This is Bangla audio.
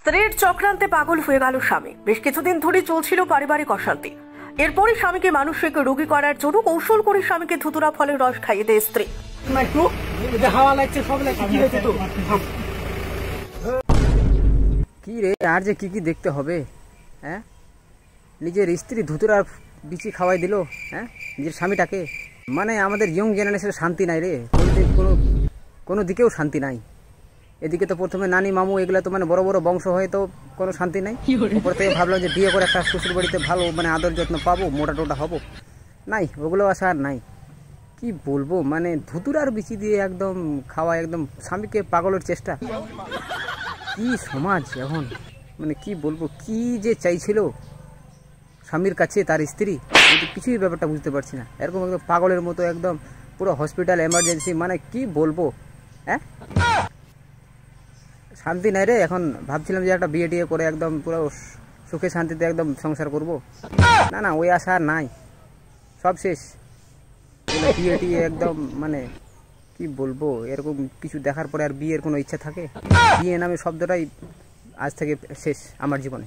স্ত্রীর চক্রান্তে পাগল হয়ে গেল স্বামী। বেশ কিছুদিন ধরে চলছিল পারিবারিক অশান্তি। এরপরই স্বামীকে মানসিক রোগী করার জন্য কৌশল করে স্বামীকে ধুতুরা ফলের রস খাইয়ে দেয় স্ত্রী। কি রে, আর যে কি কি দেখতে হবে। হ্যাঁ, নিজের স্ত্রী ধুতুরার বিচি খাওয়াই দিল। হ্যাঁ, নিজের স্বামীটাকে। মানে আমাদের ইয়ং জেনারেশনের শান্তি নাই রে, কোনো দিকেও শান্তি নাই। এদিকে তো প্রথমে নানি মামু এগুলো তো মানে বড় বড় বংশ হয়ে তো কোনো শান্তি নাই। উপর থেকে ভাবলাম যে বিয়ে করে একটা শ্বশুর বাড়িতে ভালো মানে আদর যত্ন পাবো, মোটা টোটা হবো। নাই, ওগুলো আশা আর নাই। কি বলবো, মানে ধুতুরার বিচি দিয়ে একদম খাওয়া, একদম স্বামীকে পাগলের চেষ্টা। কি সমাজ এখন, মানে কি বলবো, কি যে চাইছিল স্বামীর কাছে তার স্ত্রী, কিন্তু কিছুই ব্যাপারটা বুঝতে পারছি না। এরকম একদম পাগলের মতো একদম পুরো হসপিটাল এমার্জেন্সি, মানে কি বলবো। হ্যাঁ, শান্তি নাই রে। এখন ভাবছিলাম যে একটা বিয়ে টিয়ে করে একদম পুরো সুখে শান্তিতে একদম সংসার করব। না না, ওই আশা আর নাই, সব শেষ। বিয়ে টিয়ে একদম মানে কি বলবো, এরকম কিছু দেখার পরে আর বিয়ের কোনো ইচ্ছা থাকে? বিয়ে নামে শব্দটাই আজ থেকে শেষ আমার জীবনে।